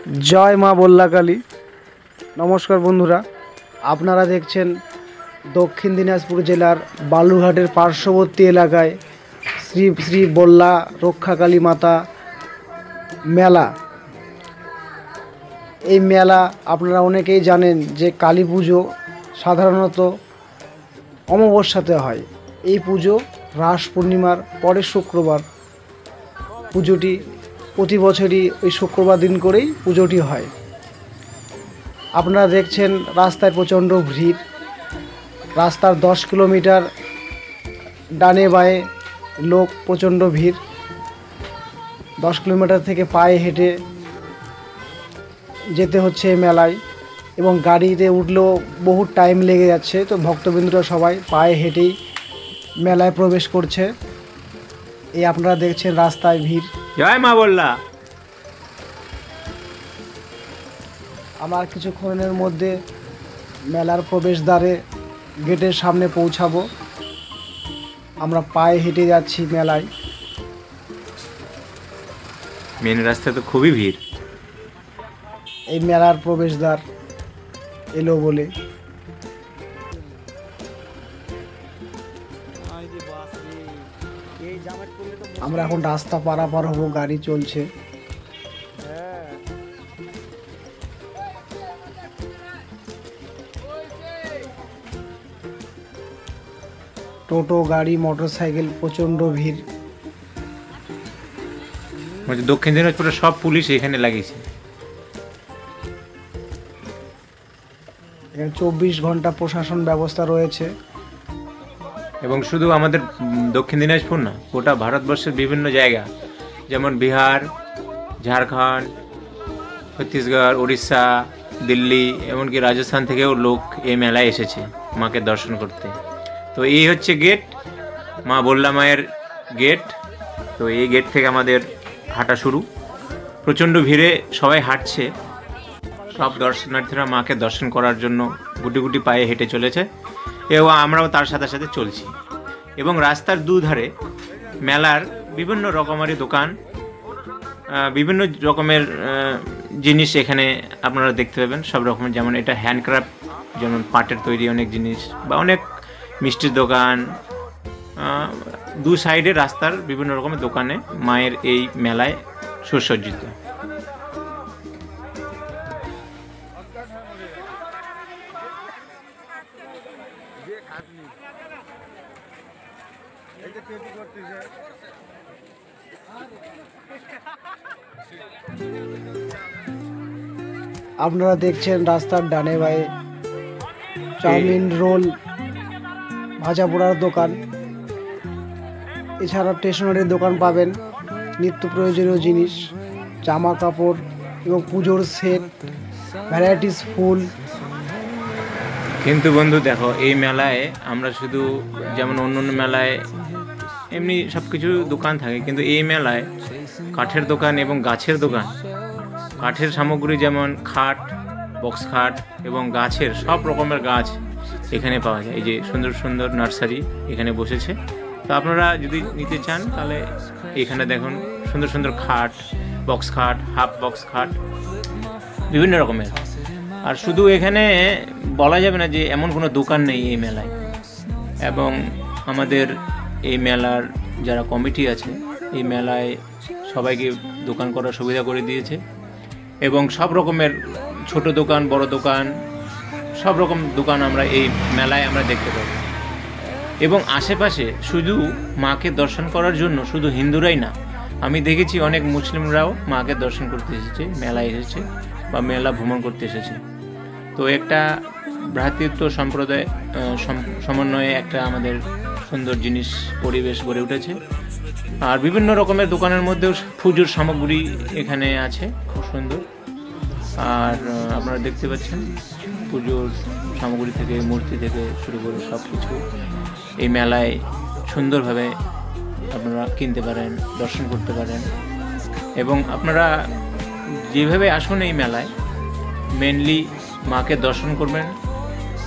जय मा बल्लाकाली। नमस्कार बंधुरा, आपनारा देखছেন दक्षिण दिनाजपुर जिलार बालुरघाटेर पार्श्ववर्ती एलाकाय श्री श्री बल्ला रक्षाकाली माता मेला। এই মেলা আপনারা অনেকেই জানেন যে কালী পুজো সাধারণত অমাবস্যাতে হয়। এই পুজো রাস পূর্ণিমার পরের শুক্রবার পুজোটি প্রতি বছরই ওই শুক্রবার দিন করেই পুজোটি হয়। আপনারা দেখছেন রাস্তায় প্রচণ্ড ভিড়। রাস্তার 10 কিলোমিটার ডানে বাঁয়ে লোক, প্রচণ্ড ভিড়। 10 কিলোমিটার থেকে পায়ে হেঁটে যেতে হচ্ছে এই মেলায়, এবং গাড়িতে উঠলেও বহু টাইম লেগে যাচ্ছে। তো ভক্তবৃন্দরা সবাই পায়ে হেঁটেই মেলায় প্রবেশ করছে। এই আপনারা দেখছেন রাস্তায় ভিড়। জয় মা বল্লা। আমার কিছুক্ষণের মধ্যে মেলার প্রবেশদ্বারে গেটের সামনে পৌঁছাবো। আমরা পায়ে হেঁটে যাচ্ছি মেলায়। মেন রাস্তা তো খুবই ভিড়। এই মেলার প্রবেশদ্বার এলো বলে আমরা এখন রাস্তা পারাপার হব, গাড়ি চলছে। টোটো, গাড়ি, মোটরসাইকেল, প্রচন্ড ভিড়। দক্ষিণ দিনাজপুরের সব পুলিশ এখানে লাগিয়েছে। এখানে 24 ঘন্টা প্রশাসন ব্যবস্থা রয়েছে। এবং শুধু আমাদের দক্ষিণ দিনাজপুর না, গোটা ভারতবর্ষের বিভিন্ন জায়গা, যেমন বিহার, ঝাড়খণ্ড, ছত্তিশগড়, উড়িষ্যা, দিল্লি, এমনকি রাজস্থান থেকেও লোক এই মেলায় এসেছে মাকে দর্শন করতে। তো এই হচ্ছে গেট, মা বল্লা মায়ের গেট। তো এই গেট থেকে আমাদের হাঁটা শুরু। প্রচণ্ড ভিড়ে সবাই হাঁটছে। সব দর্শনার্থীরা মাকে দর্শন করার জন্য গুটি গুটি পায়ে হেঁটে চলেছে, এবং আমরাও তার সাথে সাথে চলছি। এবং রাস্তার দুধারে মেলার বিভিন্ন রকমারি দোকান, বিভিন্ন রকমের জিনিস এখানে আপনারা দেখতে পাবেন। সব রকমের, যেমন এটা হ্যান্ডক্রাফট, যেমন পাটের তৈরি অনেক জিনিস, বা অনেক মিষ্টির দোকান। দু সাইডে রাস্তার বিভিন্ন রকমের দোকানে মায়ের এই মেলায় সুসজ্জিত। আপনারা দেখছেন রাস্তার ডানে বাঁয়ে চাউমিন, রোল, ভাজা পোড়ার দোকান, এছাড়া স্টেশনারির দোকান পাবেন, নিত্য প্রয়োজনীয় জিনিস, জামা কাপড় এবং পুজোর সেট, ভ্যারাইটিস ফুল। কিন্তু বন্ধু দেখো, এই মেলায় আমরা শুধু, যেমন অন্য অন্য মেলায় এমনি সব কিছু দোকান থাকে, কিন্তু এই মেলায় কাঠের দোকান এবং গাছের দোকান, কাঠের সামগ্রী যেমন খাট, বক্স খাট এবং গাছের সব রকমের গাছ এখানে পাওয়া যায়। এই যে সুন্দর সুন্দর নার্সারি এখানে বসেছে। তো আপনারা যদি নিতে চান তাহলে এখানে দেখুন সুন্দর সুন্দর খাট, বক্স খাট, হাফ বক্স খাট, বিভিন্ন রকমের। আর শুধু এখানে বলা যাবে না যে এমন কোনো দোকান নেই এই মেলায়। এবং আমাদের এই মেলার যারা কমিটি আছে, এই মেলায় সবাইকে দোকান করার সুবিধা করে দিয়েছে। এবং সব রকমের ছোট দোকান, বড় দোকান, সব রকম দোকান আমরা এই মেলায় আমরা দেখতে পাবো। এবং আশেপাশে শুধু মাকে দর্শন করার জন্য শুধু হিন্দুরাই না, আমি দেখেছি অনেক মুসলিমরাও মাকে দর্শন করতে এসেছে, মেলায় এসেছে বা মেলা ভ্রমণ করতে এসেছে। তো একটা ভ্রাতৃত্ব সম্প্রদায় সমন্বয়ে একটা আমাদের সুন্দর জিনিস, পরিবেশ গড়ে উঠেছে। আর বিভিন্ন রকমের দোকানের মধ্যেও পুজোর সামগ্রী এখানে আছে, খুব সুন্দর। আর আপনারা দেখতে পাচ্ছেন পুজোর সামগ্রী থেকে, মূর্তি থেকে শুরু করে সব কিছু এই মেলায় সুন্দরভাবে আপনারা কিনতে পারেন, দর্শন করতে পারেন। এবং আপনারা যেভাবে আসুন এই মেলায়, মেনলি মাকে দর্শন করবেন,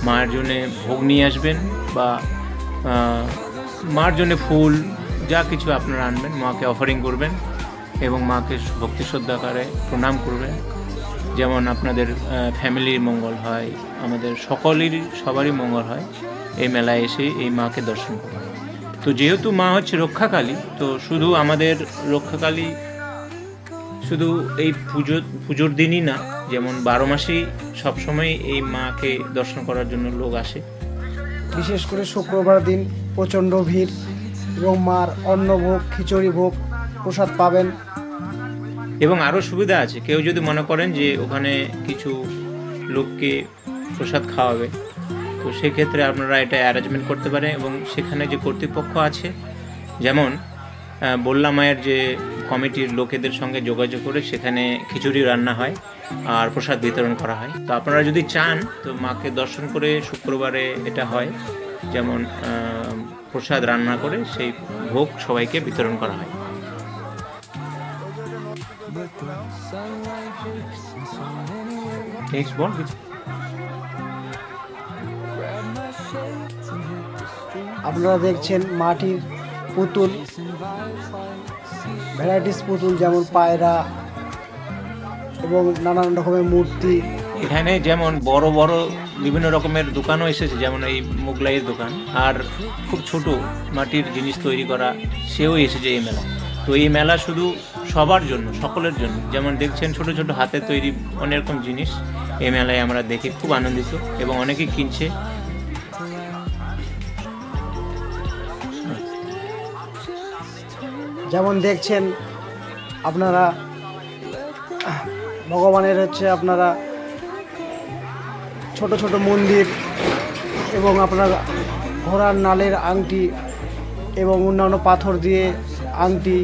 মায়ের জন্যে ভোগ নিয়ে আসবেন, বা মার জন্যে ফুল, যা কিছু আপনারা আনবেন, মাকে অফারিং করবেন এবং মাকে ভক্তি শ্রদ্ধাকারে প্রণাম করবেন। যেমন আপনাদের ফ্যামিলির মঙ্গল হয়, আমাদের সবারই মঙ্গল হয় এই মেলায় এসে এই মাকে দর্শন করে। তো যেহেতু মা হচ্ছে রক্ষাকালী, তো শুধু আমাদের রক্ষাকালী শুধু এই পুজোর দিনই না, যেমন 12 মাসেই সবসময় এই মাকে দর্শন করার জন্য লোক আসে। বিশেষ করে শুক্রবার দিন প্রচণ্ড ভিড় এবং মার অন্নভোগ, খিচুড়ি ভোগ প্রসাদ পাবেন। এবং আরও সুবিধা আছে, কেউ যদি মনে করেন যে ওখানে কিছু লোককে প্রসাদ খাওয়াবে, তো সেক্ষেত্রে আপনারা এটা অ্যারেঞ্জমেন্ট করতে পারেন। এবং সেখানে যে কর্তৃপক্ষ আছে, যেমন বল্লা মায়ের যে কমিটির লোকেদের সঙ্গে যোগাযোগ করে সেখানে খিচুড়ি রান্না হয় আর প্রসাদ বিতরণ করা হয়। তো আপনারা যদি চান তো মাকে দর্শন করে শুক্রবারে এটা হয়, যেমন প্রসাদ রান্না করে সেই ভোগ সবাইকে বিতরণ করা হয়। নেক্সট বল কিছু। আপনারা দেখছেন মাটির পুতুল, ভ্যারাইটিস পুতুল, যেমন পায়রা এবং নানান রকমের মূর্তি। এখানে যেমন বড় বড় বিভিন্ন রকমের দোকানও এসেছে, যেমন এই মোগলাইয়ের দোকান, আর খুব ছোট মাটির জিনিস তৈরি করা সেও এসেছে এই মেলা। তো এই মেলা শুধু সবার জন্য, সকলের জন্য। যেমন দেখছেন ছোট ছোট হাতে তৈরি অনেক রকম জিনিস এই মেলায় আমরা দেখে খুব আনন্দিত, এবং অনেকেই কিনছে। যেমন দেখছেন আপনারা ভগবানের আপনারা ছোট ছোট মন্দির এবং আপনার ঘোড়ার নালের আংটি এবং অন্যান্য পাথর দিয়ে আংটি।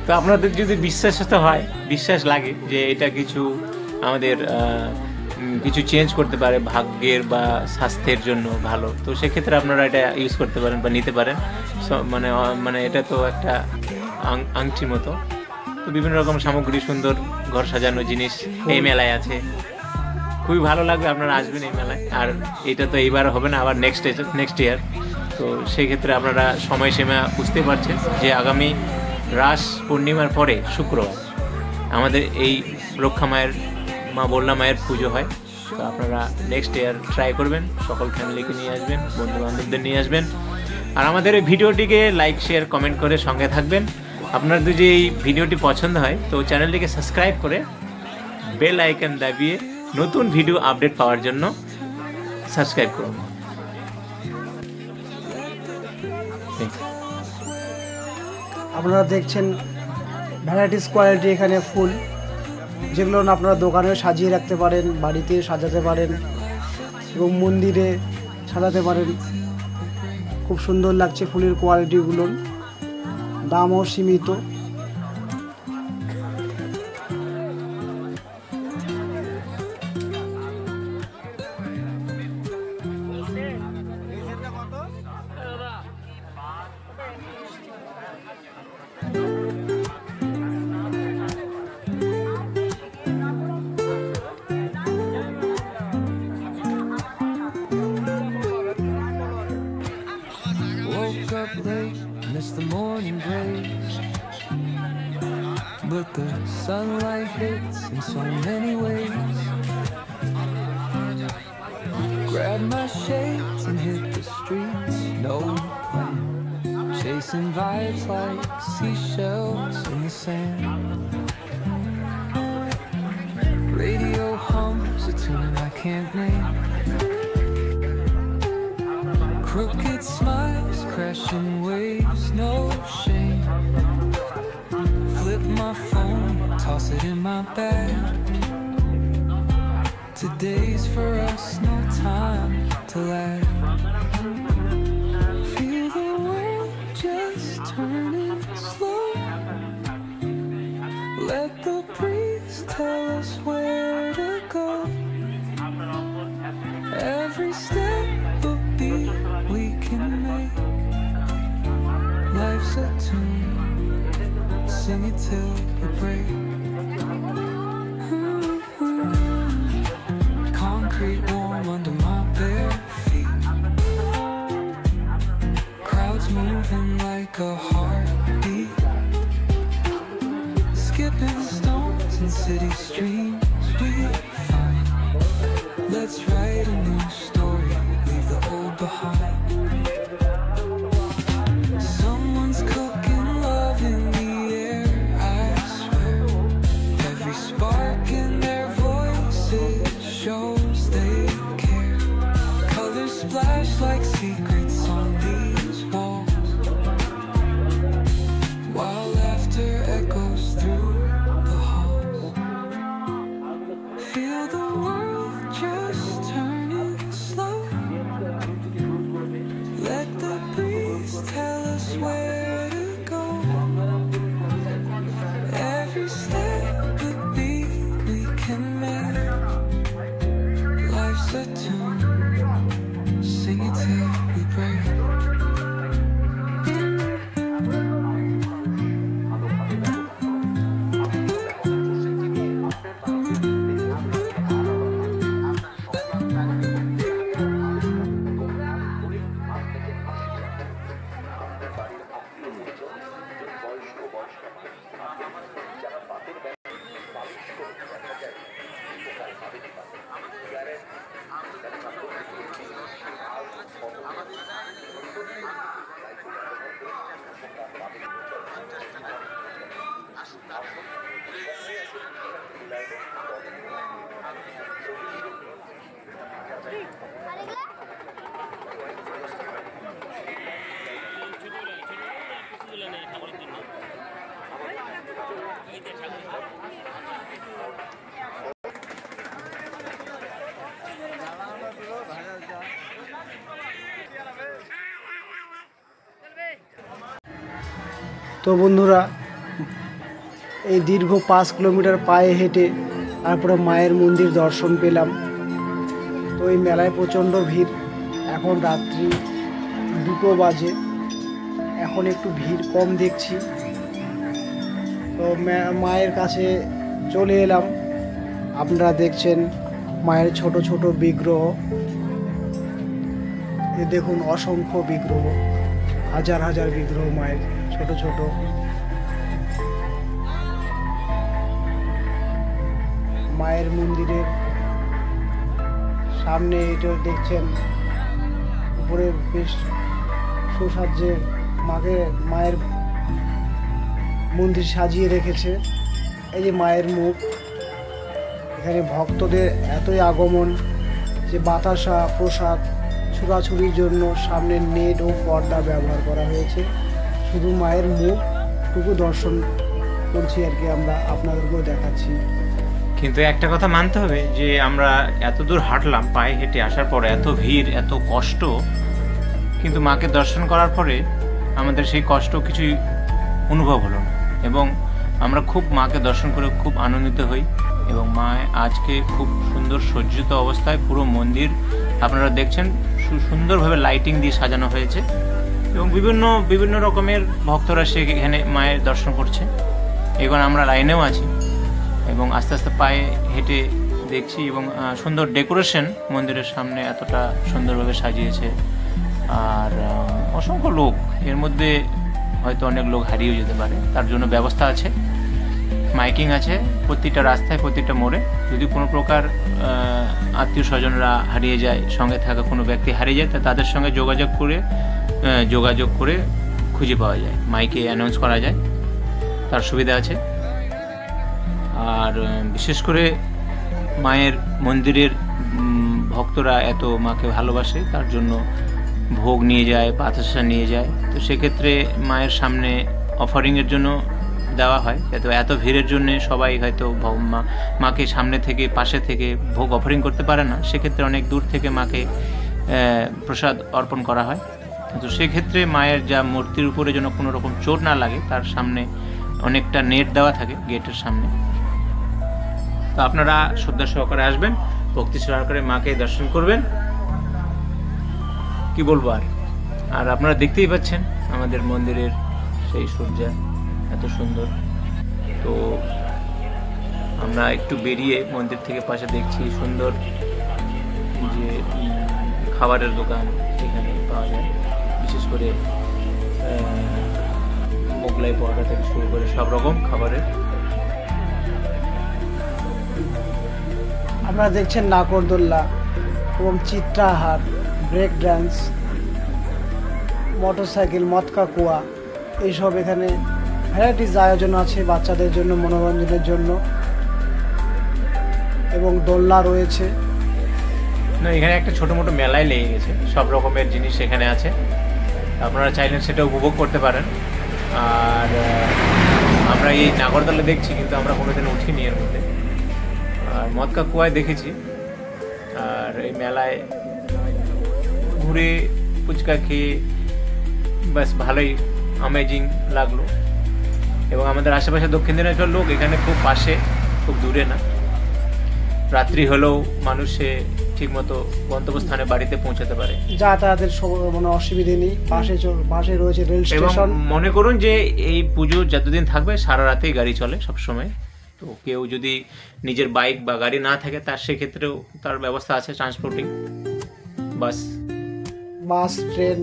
তো আপনাদের যদি বিশ্বাস লাগে যে এটা কিছু আমাদের কিছু চেঞ্জ করতে পারে ভাগ্যের বা স্বাস্থ্যের জন্য ভালো, তো সেক্ষেত্রে আপনারা এটা ইউজ করতে পারেন বা নিতে পারেন। মানে এটা তো একটা আংটির মতো। তো বিভিন্ন রকম সামগ্রী, সুন্দর ঘর সাজানো জিনিস এই মেলায় আছে। খুবই ভালো লাগবে, আপনারা আসবেন এই মেলায়। আর এটা তো এইবার হবে না, আবার নেক্সট ইয়ার। তো সেই ক্ষেত্রে আপনারা সময়সীমা বুঝতে পারছেন যে আগামী রাস পূর্ণিমার পরে শুক্রবার আমাদের এই রক্ষা মায়ের, মা বল্লা মায়ের পুজো হয়। তো আপনারা নেক্সট ইয়ার ট্রাই করবেন, সকল ফ্যামিলিকে নিয়ে আসবেন, বন্ধু বান্ধবদের নিয়ে আসবেন। আর আমাদের এই ভিডিওটিকে লাইক, শেয়ার, কমেন্ট করে সঙ্গে থাকবেন। আপনার যদি এই ভিডিওটি পছন্দ হয় তো চ্যানেলটিকে সাবস্ক্রাইব করে বেল আইকন দাবিয়ে নতুন ভিডিও আপডেট পাওয়ার জন্য সাবস্ক্রাইব করুন। আপনারা দেখছেন ভ্যারাইটিস কোয়ালিটি এখানে ফুল, যেগুলো আপনারা দোকানেও সাজিয়ে রাখতে পারেন, বাড়িতে সাজাতে পারেন এবং মন্দিরে সাজাতে পারেন। খুব সুন্দর লাগছে ফুলের কোয়ালিটিগুলো, দামও সীমিত। Up late, missed the morning breeze, but the sunlight hits in so many ways. Grabbed my shades and hit the streets, no plan, chasing vibes like seashells in the sand. Radio hums a tune I can't name, crooked smiles, crashing waves, no shame. Flip my phone, toss it in my bag. Today's for us, no time to lag. Feel the world just turning slow. Let the breeze tell us where to go. Every step a beat we can make. Life's a tune, sing it till we break. Concrete warm under my bare feet. Crowds moving like a heartbeat. Skipping stones in cities dreams we find. Let's write a new story, leave the old behind. Someone's cooking love in the air, I swear. Every spark in their voices shows they care. Colors splash like secrets on these walls, while laughter echoes through the halls. Feel the world just turning slow. Let the breeze tell us where to go. Every step a beat we can make. Life's a tune, sing it till we break. তো বন্ধুরা, এই দীর্ঘ 5 kilometre পায়ে হেঁটে তারপরে মায়ের মন্দির দর্শন পেলাম। তো এই মেলায় প্রচণ্ড ভিড়। এখন রাত্রি 2টো বাজে, এখন একটু ভিড় কম দেখছি। তো মায়ের কাছে চলে এলাম। আপনারা দেখছেন মায়ের ছোট ছোট বিগ্রহ। এ দেখুন অসংখ্য বিগ্রহ, হাজার হাজার বিগ্রহ মায়ের ছোট ছোট। মায়ের মন্দিরের সামনে এটা দেখছেন উপরে বেশ সুসজ্জে মায়ের মন্দির সাজিয়ে রেখেছে। এই যে মায়ের মুখ, এখানে ভক্তদের এতই আগমন যে বাতাসা প্রসাদ ছুড়াছুড়ির জন্য সামনে নেট ও পর্দা ব্যবহার করা হয়েছে। শুধু মায়ের মুখটুকু দর্শন করছি আর কি, আমরা আপনাদেরকেও দেখাচ্ছি। কিন্তু একটা কথা মানতে হবে যে আমরা এত দূর হাঁটলাম, পায়ে হেঁটে আসার পরে এত ভিড়, এত কষ্ট, কিন্তু মাকে দর্শন করার পরে আমাদের সেই কষ্ট কিছুই অনুভব হলো না, এবং আমরা খুব মাকে দর্শন করে খুব আনন্দিত হই। এবং মা আজকে খুব সুন্দর সজ্জিত অবস্থায় পুরো মন্দির আপনারা দেখছেন, সুন্দরভাবে লাইটিং দিয়ে সাজানো হয়েছে, এবং বিভিন্ন রকমের ভক্তরা সেখানে মায়ের দর্শন করছে। এখন আমরা লাইনেও আছি এবং আস্তে আস্তে পায়ে হেঁটে দেখছি, এবং সুন্দর ডেকোরেশন মন্দিরের সামনে এতটা সুন্দরভাবে সাজিয়েছে। আর অসংখ্য লোক, এর মধ্যে হয়তো অনেক লোক হারিয়েও যেতে পারে, তার জন্য ব্যবস্থা আছে, মাইকিং আছে প্রতিটা রাস্তায়, প্রতিটা মোড়ে। যদি কোনো প্রকার আত্মীয় স্বজনরা হারিয়ে যায়, সঙ্গে থাকা কোনো ব্যক্তি হারিয়ে যায়, তা তাদের সঙ্গে যোগাযোগ করে খুঁজে পাওয়া যায়, মাইকে অ্যানাউন্স করা যায়, তার সুবিধা আছে। আর বিশেষ করে মায়ের মন্দিরের ভক্তরা এত মাকে ভালোবাসে, তার জন্য ভোগ নিয়ে যায়, বাতাসা নিয়ে যায়। তো সেক্ষেত্রে মায়ের সামনে অফারিংয়ের জন্য দেওয়া হয়। এত ভিড়ের জন্য সবাই হয়তো মাকে সামনে থেকে পাশে থেকে ভোগ অফারিং করতে পারে না, সেক্ষেত্রে অনেক দূর থেকে মাকে প্রসাদ অর্পণ করা হয়। তো সেক্ষেত্রে মায়ের যা মূর্তির উপরে যেন কোনো রকম চোট না লাগে, তার সামনে অনেকটা নেট দেওয়া থাকে গেটের সামনে। তো আপনারা শ্রদ্ধা সহকারে আসবেন, ভক্তি সহকারে মাকে দর্শন করবেন। কি বলবো আর আপনারা দেখতেই পাচ্ছেন আমাদের মন্দিরের সেই সজ্জা এত সুন্দর। তো আমরা একটু বেরিয়ে মন্দির থেকে পাশে দেখছি সুন্দর যে খাবারের দোকান এখানে পাওয়া যায়, বিশেষ করে মোগলাই পরোটা থেকে শুরু করে সব রকম খাবারের। আপনারা দেখছেন নাগরদোল্লা এবং চিত্রাহার, ব্রেক ড্যান্স, মোটরসাইকেল, মদকা কুয়া, এইসব এখানে ভ্যারাইটিস আয়োজন আছে বাচ্চাদের জন্য, মনোরঞ্জনের জন্য, এবং দোলনা রয়েছে। না, এখানে একটা ছোটো মোটো মেলায় লেগে গেছে, সব রকমের জিনিস এখানে আছে, আপনারা চাইলে সেটা উপভোগ করতে পারেন। আর আমরা এই নাগরদোলা দেখছি, কিন্তু আমরা কোনোদিন উঠিনি এর মধ্যে। আর মদকা কুয়ায় দেখেছি। আর এই মেলায় ঘুরে ফুচকা খেয়ে বাস ভালোই অ্যামেজিং লাগলো। এবং আমাদের আশেপাশে দক্ষিণ দিনাজপুর লোক, এখানে খুব পাশে, খুব দূরে না। রাত্রি হলেও মানুষে ঠিকমতো গন্তব্যস্থানে বাড়িতে পৌঁছাতে পারে, যাতায়াতের মানে অসুবিধে নেই। পাশে রয়েছে রেল এবং স্টেশন। মনে করুন যে এই পুজো যতদিন থাকবে সারা রাতেই গাড়ি চলে সবসময়। তো কেউ যদি নিজের বাইক বা গাড়ি না থাকে, তার সেক্ষেত্রেও তার ব্যবস্থা আছে ট্রান্সপোর্টিং, বাস, ট্রেন।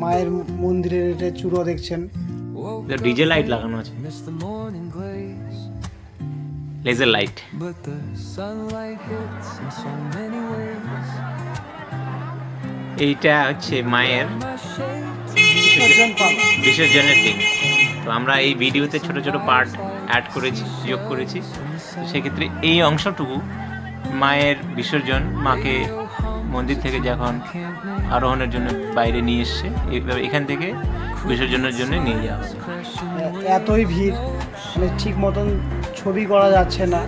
মায়ের মন্দিরের এটা চূড়ো দেখছেন। ডিজে লাইট লাগানো আছে, Miss the morning glaze, laser light. but the sunlight hits in so many ways. এইটা হচ্ছে মায়ের My shades বিসর্জন পালা। বিসর্জনের দিন। তো আমরা এই ভিডিওতে ছোট ছোট পার্ট অ্যাড করেছি, যোগ করেছি। তো সেক্ষেত্রে এই অংশটুকু মায়ের বিসর্জন, মাকে মন্দির থেকে যখন আরোহণের জন্য বাইরে নিয়ে এসছে, এখান থেকে বিসর্জনের জন্য নিয়ে যাওয়া হবে। এতই ভিড়, মানে ঠিক মতন ছবি করা যাচ্ছে না।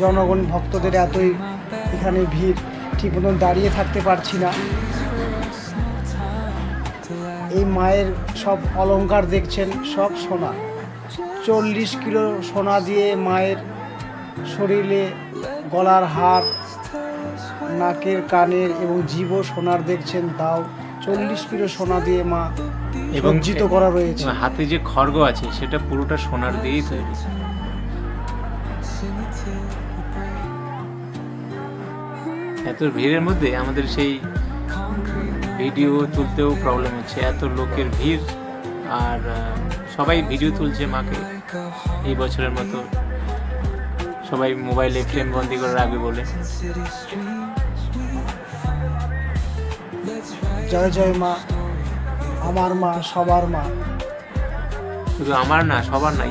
জনগণ ভক্তদের এতই এখানে ভিড়, ঠিক মতন দাঁড়িয়ে থাকতে পারছি না। এই মায়ের সব অলংকার দেখছেন, সব সোনা। 40 কিলো সোনা দিয়ে মায়ের শরীরে গলার হার, নাকের, কানের এবং জিভও সোনার দেখছেন। তাও 40 কিলো সোনা দিয়ে মা এবং সজ্জিত করা রয়েছে। হাতে যে খড়গ আছে সেটা পুরোটা সোনার দিয়েই তৈরি। এত ভিড়ের মধ্যে আমাদের সেই ভিডিও তুলতেও প্রবলেম হচ্ছে, এত লোকের ভিড়। আর সবাই ভিডিও তুলছে মাকে এই বছরের মতো, সবাই মোবাইলে ফ্রেম বন্দি করে রাখবে বলে। জয় জয় মা, আমার মা, সবার মা। শুধু আমার না, সবার না।